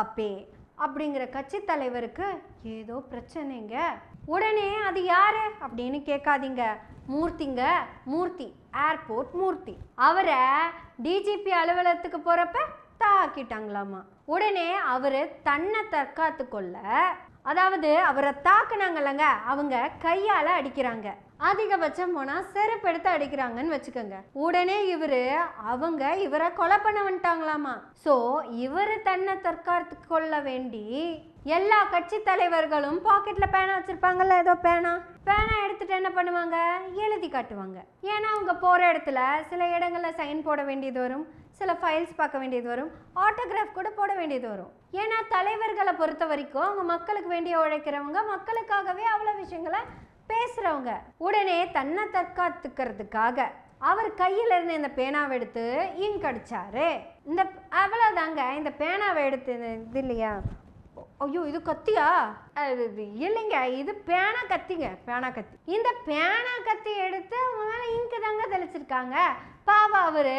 பாப்பே அப்படிங்கிற கட்சி தலைவருக்கு ஏதோ பிரச்சனைங்க. உடனே அது யாரு அப்படின்னு கேட்காதீங்க, மூர்த்திங்க, மூர்த்தி, ஏர்போர்ட் மூர்த்தி. அவரை டிஜிபி அலுவலகத்துக்கு போறப்ப தாக்கிட்டாங்களாமா. உடனே அவரு தன்னை தற்காத்து கொள்ள, அதாவது அவரை தாக்குனாங்கல்லங்க, அவங்க கையால அடிக்கிறாங்க. அதிகபட்சம் போனா செருப்பு எடுத்து அடிக்கிறாங்கன்னு வச்சுக்கோங்க. உடனே இவரை கொலை பண்ண வந்துட்டாங்களாமா. சோ இவரு தன்னை தற்காத்து கொள்ள வேண்டி எல்லா கட்சி தலைவர்களும் பாக்கெட்ல பேனா வச்சிருப்பாங்கல்ல, ஏதோ பேனா எடுத்துட்டு என்ன பண்ணுவாங்க, எழுதி காட்டுவாங்க. ஏன்னா அவங்க போற இடத்துல சில இடங்கள்ல சைன் போட வேண்டியது வரும், சில ஃபைல்ஸ் பார்க்க வேண்டியது வரும், ஆட்டோகிராஃப் கூட போட வேண்டியது வரும். ஏன்னா தலைவர்களை பொறுத்த வரைக்கும் அவங்க மக்களுக்கு வேண்டிய உழைக்கிறவங்க, மக்களுக்காகவே அவ்வளோ விஷயங்களை பேசுறவங்க. உடனே தன்னை தற்காத்துக்கிறதுக்காக அவர் கையில இருந்து இந்த பேனாவை எடுத்து இங்க் அடிச்சாரு. இந்த அவ்வளவுதாங்க. இந்த பேனாவை எடுத்து இது இல்லையா, ஐயோ இது கத்தியா, இல்லைங்க இது பேனா கத்திங்க, பேனா கத்தி. இந்த பேனா கத்தி எடுத்து அவங்க மேல இங்கு தாங்க தெளிச்சிருக்காங்க. பாவா அவரு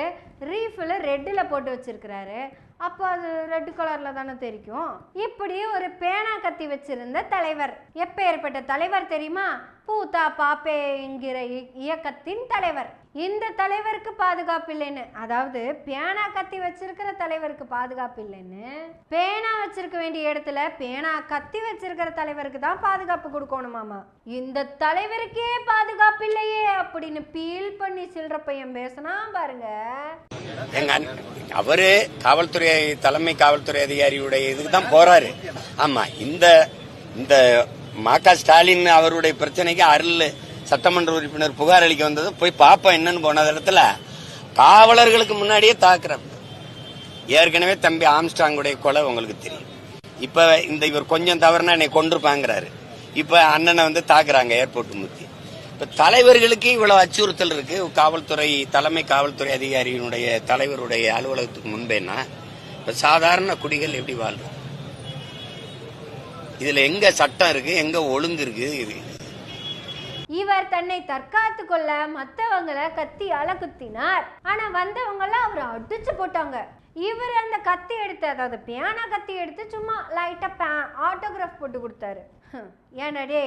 ரீஃபில் ரெட்டில் போட்டு வச்சிருக்கிறாரு, அப்போ அது ரெட் கலர்ல தானே தெரியும். இப்படி ஒரு பேனா கத்தி வச்சிருந்த தலைவர். எப்பேற்பட்ட தலைவர் தெரியுமா, பூத்தா பாப்பே என்கிற இயக்கத்தின் தலைவர். இந்த தலைவருக்கு பாதுகாப்பு இல்லைன்னு, அதாவது பேனா கத்தி வச்சிருக்கிற தலைவருக்கு பாதுகாப்பு இல்லைன்னு, பேனா வச்சிருக்க வேண்டிய இடத்துல பேனா கத்தி வச்சிருக்கிற தலைவருக்கு தான் பாதுகாப்பு கொடுக்கணுமாமா. இந்த தலைவருக்கே பாதுகாப்பு இல்லையே அப்படின்னு பீல் பண்ணி சில்ற பையன் பேசினா பாருங்க. அவரு காவல்துறை தலைமை காவல்துறை அதிகாரியுடைய இதுக்கு தான் போறாரு. ஆமா, இந்த ம.க. ஸ்டாலின் அவருடைய பிரச்சனைக்கு அருள் சட்டமன்ற உறுப்பினர் புகார் அளிக்க வந்தது, போய் பாப்பா என்னன்னு போன இடத்துல காவலர்களுக்கு முன்னாடியே தாக்குறாங்க. ஏற்கனவே தம்பி ஆம்ஸ்டாங்குடைய கொலை உங்களுக்கு தெரியும். இப்ப இவர் கொஞ்சம் தவறுனா என்னை கொண்டிருப்பாங்கிறாரு. இப்ப அண்ணனை தாக்குறாங்க ஏர்போர்ட் முத்தி. இப்ப தலைவர்களுக்கு இவ்வளவு அச்சுறுத்தல் இருக்கு. காவல்துறை தலைமை காவல்துறை அதிகாரியினுடைய தலைவருடைய அலுவலகத்துக்கு முன்பேனா இப்ப சாதாரண குடிகள் எப்படி வாழ்றாங்க? இதுல எங்க சட்டம் இருக்கு, எங்க ஒழுங்கு இருக்கு? இவர் தன்னை தற்காத்து கொள்ள மற்றவங்களை கத்தியால குத்தினார். ஆனா வந்தவங்க எல்லாம் அவரை அடிச்சு போட்டாங்க. இவர் அந்த கத்தி எடுத்து, அதாவது பேனா கத்தி எடுத்து சும்மா லைட்டா ஆட்டோகிராஃப் போட்டு கொடுத்தாரு. ஏனடே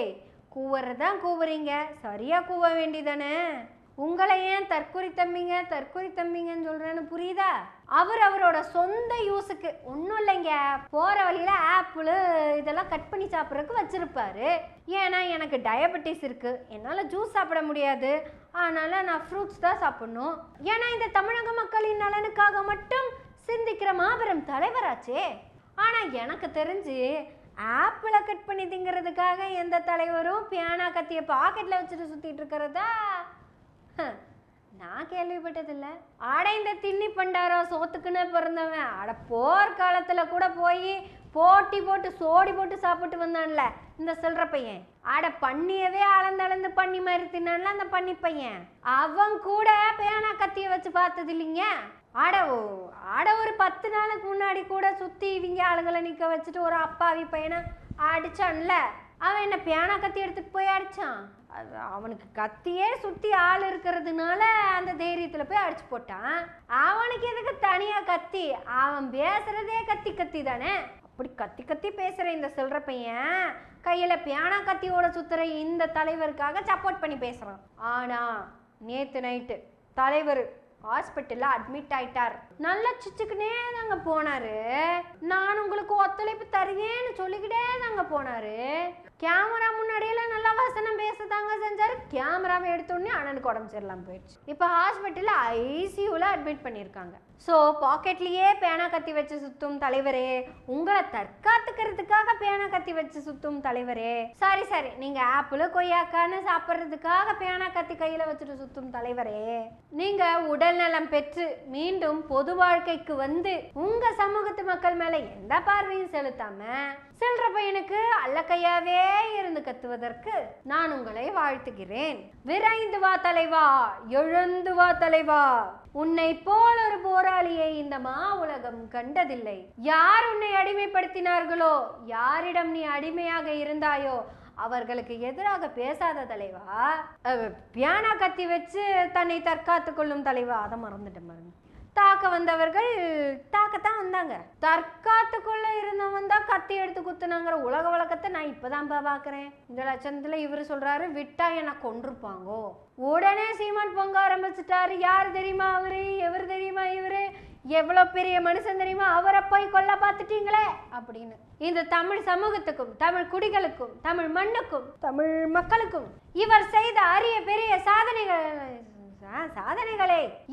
கூவுறதான் கூவுறீங்க, சரியா கூவ வேண்டிதானே? உங்களை ஏன் தற்கொலை தம்பிங்கன்னு சொல்றேன்னு புரியுதா? அவரோட சொந்த யூஸுக்கு ஒன்றும் இல்லைங்க, போற வழியில ஆப்பிள் இதெல்லாம் கட் பண்ணி சாப்பிட்றதுக்கு வச்சிருப்பாரு. ஏன்னா எனக்கு டயபெட்டிஸ் இருக்கு, என்னால் ஜூஸ் சாப்பிட முடியாது, அதனால நான் ஃப்ரூட்ஸ் தான் சாப்பிடணும். ஏன்னா இந்த தமிழக மக்களின் நலனுக்காக மட்டும் சிந்திக்கிற மாபெரும் தலைவராச்சே. ஆனா எனக்கு தெரிஞ்சு ஆப்பிளை கட் பண்ணி திங்கிறதுக்காக எந்த தலைவரும் பேனா கத்திய பாக்கெட்ல வச்சுட்டு சுத்திட்டு இருக்கிறதா நான் கேள்விப்பட்டதில்லை. ஆட இந்த திண்ணி பண்டாரோ சோத்துக்குன்னு பிறந்தவன், ஆட போர்க்காலத்துல கூட போய் போட்டி போட்டு சோடி போட்டு சாப்பிட்டு வந்தான்ல இந்த சில்ற பையன். ஆட பண்ணியவே அளந்து பண்ணி மாதிரி தின்னான்ல அந்த பண்ணி பையன், அவன் கூட பேனா கத்திய வச்சு பார்த்தது இல்லைங்க. ஆட ஒரு 10 நாளுக்கு முன்னாடி கூட சுத்தி இவங்க ஆளுங்களை நிக்க வச்சுட்டு ஒரு அப்பாவி பையனை அடிச்சான்ல, அவன் என்ன பேனா கத்தி எடுத்துட்டு போய் அடிச்சான்? அவனுக்கு கத்தியே சுத்தி ஆள் இருக்கிறதுனால அந்த தைரியத்துல போய் அடிச்சு போட்டான். அவனுக்கு எதுக்கு தனியா கத்தி? அவன் பேசுறதே கத்தி தானே. அப்படி கத்தி பேசுற இந்த சில்ற பையன் கையில பேனா கத்தியோட சுத்துற இந்த தலைவருக்காக சப்போர்ட் பண்ணி பேசுறான். ஆனா நேத்து நைட்டு தலைவர் ஹாஸ்பிட்டல்ல அட்மிட் ஆயிட்டார். நல்லா சிச்சுக்குனே தாங்க போனாரு. நான் உங்களுக்கு ஒத்துழைப்பு தருவேன்னு சொல்லிக்கிட்டே தாங்க போனாரு. கேமரா முன்னாடியெல்லாம் நல்லா வசனம் பேசதாங்க செஞ்சாரு. கேமராவை எடுத்தோடனே அண்ணனுக்கு உடம்பு சரியில்லாம போயிடுச்சு. இப்போ ஹாஸ்பிட்டல்ல ஐசியூல அட்மிட் பண்ணியிருக்காங்க. ஸோ பாக்கெட்லயே பேனா கத்தி வச்சு சுத்தும் தலைவரே, உங்களை தற்காத்துக்கிறதுக்காக பேனா கத்தி வச்சு சுத்தும் தலைவரே, சரி நீங்க ஆப்பிள் கொய்யாக்கான்னு சாப்பிட்றதுக்காக பேனா கத்தி கையில வச்சுட்டு சுத்தும் தலைவரே, நீங்க உடல் நலம் பெற்று மீண்டும் பொது வாழ்க்கைக்கு வந்து உங்க சமூகத்து மக்கள் மேல எந்த பார்வையும் செலுத்தாம சில்ற பையனுக்கு அல்லக்கையாவே இருந்து கத்துவதற்கு நான் உங்களை வாழ்த்துகிறேன். விரைந்து வா தலைவா, எழுந்து வா தலைவா, உன்னை போல் ஒரு போராளியை இந்த மா உலகம் கண்டதில்லை. யார் உன்னை அடிமைப்படுத்தினார்களோ, யாரிடம் நீ அடிமையாக இருந்தாயோ அவர்களுக்கு எதிராக பேசாத தலைவா. பேனா கத்தி வச்சு தன்னை தற்காத்து கொள்ளும் தலைவா, அதை மறந்துட்டேன் பாருங்க. தாக்க வந்தவர்கள் தாக்கத்தான் வந்தாங்க. தற்காத்துக்குள்ள இருந்தவன் தான் கத்தி எடுத்து குத்துனாங்கிற உலக வழக்கத்தை நான் இப்பதான் பாக்குறேன். இந்த லட்சணத்துல இவரு சொல்றாரு, விட்டா என்ன கொண்டிருப்பாங்கோ. உடனே சீமான் பொங்க ஆரம்பிச்சுட்டாரு. யாரு தெரியுமா அவரு, எவரு தெரியுமா இவரு, எவ்வளவு பெரிய மனுஷன் தெரியுமா, அவரை போய் கொல்ல பார்த்துட்டீங்களே அப்படின்னு. இந்த தமிழ் சமூகத்துக்கும், தமிழ் குடிகளுக்கும், தமிழ் மண்ணுக்கும், தமிழ் மக்களுக்கும் இவர் செய்த அரிய பெரிய சாதனைகளை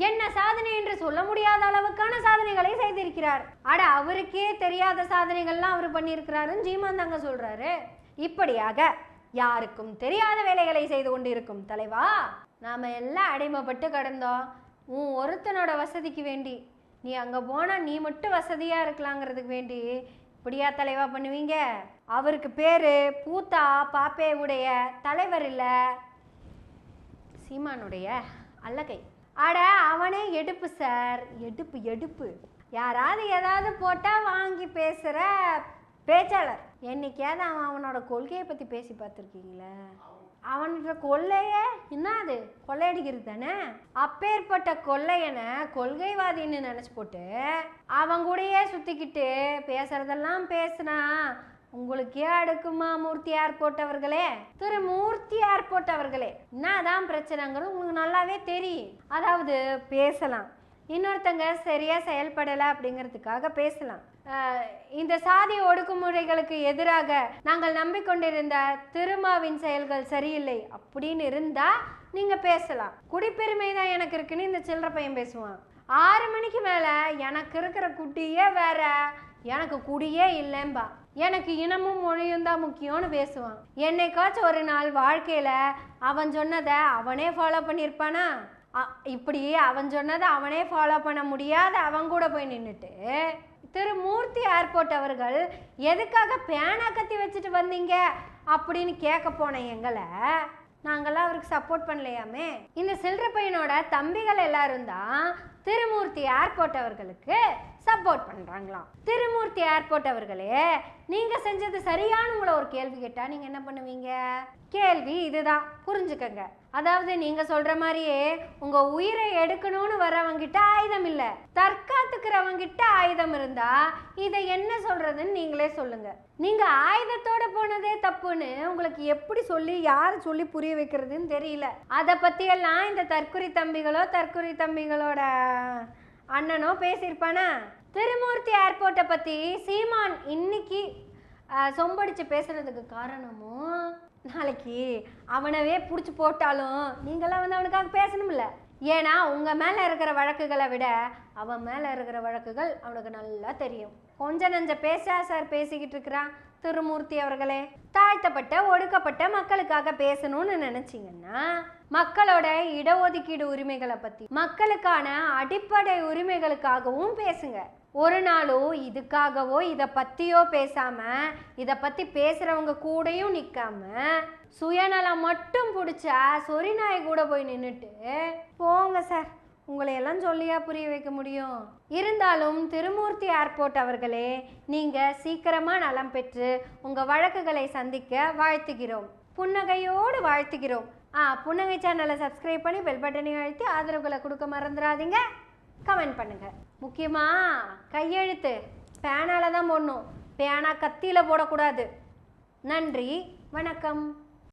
என்ன சாதனை என்று சொல்ல முடியாத அளவுக்கான சாதனைகளை செய்திருக்கிறார். அட, அவருக்கே தெரியாத சாதனைகள்லாம் அவர் பண்ணியிருக்கிறாருன்னு சீமான் தாங்க சொல்றாரு. இப்படியாக யாருக்கும் தெரியாத வேலைகளை செய்து கொண்டிருக்கும் தலைவா, நாம எல்லாம் அடிமைப்பட்டு கடந்தோம். உன் ஒருத்தனோட வசதிக்கு வேண்டி நீ அங்க போனா நீ மட்டும் வசதியா இருக்கலாங்கிறதுக்கு வேண்டி இப்படியா தலைவா பண்ணுவீங்க? அவருக்கு பேரு பூத்தா பாப்பேவுடைய தலைவர் இல்ல, சீமானுடைய அல்லகை. அட, அவனே எடுப்பு சார், எடுப்பு எடுப்பு. யாராவது ஏதாவது போட்டா வாங்கி பேசுற பேச்சாளர். என்னைக்காவது அவனோட கொள்கையை பத்தி பேசி பார்த்துருக்கீங்களா? அவனோட கொள்ளைய என்னது, கொள்ளையடிக்கிறது தானே. அப்பேற்பட்ட கொள்ளையனை கொள்கைவாதின்னு நினைச்சு போட்டு அவன் கூடயே சுத்திக்கிட்டு பேசுறதெல்லாம் பேசுனா உங்களுக்கே அடுக்குமா மூர்த்தியார் போட்டவர்களே, திரு மூர்த்தியார் போட்டவர்களே. என்னதான் பிரச்சனைங்கிறது உங்களுக்கு நல்லாவே தெரியும். அதாவது பேசலாம், இன்னொருத்தங்க சரியா செயல்படலை அப்படிங்கிறதுக்காக பேசலாம். இந்த சாதி ஒடுக்குமுறைகளுக்கு எதிராக நாங்கள் நம்பிக்கொண்டிருந்த திருமாவின் செயல்கள் சரியில்லை அப்படின்னு இருந்தா நீங்க பேசலாம். குடிப்பெருமை தான் எனக்கு இருக்குன்னு இந்த சில்லற பையன் பேசுவான். 6 மணிக்கு மேல எனக்கு இருக்கிற குட்டியே வேற, எனக்கு குடியே இல்லைம்பா, எனக்கு இனமும் மொழியும் தான் முக்கியம்னு பேசுவான். என்னைக்காச்சும் ஒரு நாள் வாழ்க்கையில அவன் சொன்னதை அவனே ஃபாலோ பண்ணியிருப்பானா? இப்படி அவன் சொன்னதை அவனே ஃபாலோ பண்ண முடியாத அவன் கூட போய் நின்றுட்டு திரு மூர்த்தி ஏர்போர்ட் அவர்கள் எதுக்காக பேனா கத்தி வச்சுட்டு வந்தீங்க அப்படின்னு கேட்க போன எங்களை நாங்கள்லாம் அவருக்கு சப்போர்ட் பண்ணலையாமே. இந்த சில்லற பையனோட தம்பிகள் எல்லாரும் தான் திருமூர்த்தி ஏர்போர்ட் அவர்களுக்கு சப்போர்ட் பண்றாங்களாம். திருமூர்த்தி ஏர்போர்ட் அவர்களே, நீங்க செஞ்சது சரியான உங்களை ஒரு கேள்வி கேட்டா நீங்க என்ன பண்ணுவீங்க? கேள்வி இதுதான், புரிஞ்சுக்கங்க. அதாவது நீங்க சொல்ற மாதிரியே உங்க உயிரை எடுக்கணும்னு வரவங்கிட்ட ஆயுதம் இல்ல, தற்காத்துக்கிறவங்கிட்ட ஆயுதம் இருந்தா இதை என்ன சொல்றதுன்னு நீங்களே சொல்லுங்க. நீங்க ஆயுதத்தோட போனதே தப்புன்னு உங்களுக்கு எப்படி சொல்லி யாரு சொல்லி புரிய வைக்கிறதுன்னு தெரியல. அதை பத்தி எல்லாம் இந்த தற்குறி தம்பிகளோட அண்ணனோ பேசியிருப்பானா? திருமூர்த்தி ஏர்போர்ட்டை பத்தி சீமான் இன்னைக்கு சொம்படிச்சு பேசுறதுக்கு காரணமும் நாளைக்கு அவனவே பிடிச்சி போட்டாலும் நீங்களாம் வந்து அவனுக்காக பேசணும்ல. ஏன்னா உங்க மேல இருக்கிற வழக்குகளை விட அவன் மேல இருக்கிற வழக்குகள் அவனுக்கு நல்லா தெரியும். கொஞ்ச நஞ்ச பேசா சார் பேசிக்கிட்டு இருக்கிறான் திருமூர்த்தி அவர்களே. தாழ்த்தப்பட்ட ஒடுக்கப்பட்ட மக்களுக்காக பேசணும்னு நினைச்சீங்கன்னா மக்களோட இடஒதுக்கீடு உரிமைகளை பத்தி, மக்களுக்கான அடிப்படை உரிமைகளுக்காகவும் பேசுங்க. ஒரு நாளும் இதுக்காகவோ இதை பத்தியோ பேசாம இதை பத்தி பேசுறவங்க கூடயும் நிக்காம சுயநலம் மட்டும் பிடிச்சா சொறி நாய் கூட போய் நின்றுட்டு போங்க சார், உங்களை எல்லாம் சொல்லியா புரிய வைக்க முடியும்? இருந்தாலும் திருமூர்த்தி ஏர்போர்ட் அவர்களே, நீங்க சீக்கிரமா நலம் பெற்று உங்க வழக்குகளை சந்திக்க வாழ்த்துகிறோம், புன்னகையோடு வாழ்த்துகிறோம். புன்னகை சேனலை சப்ஸ்கிரைப் பண்ணி பெல் பட்டனை அழுத்தி ஆதரவுகளை கொடுக்க மறந்துடாதீங்க. கமெண்ட் பண்ணுங்க. முக்கியமா கையெழுத்து பேனால தான் போடணும், பேனா கத்தியில போடக்கூடாது. நன்றி, வணக்கம்.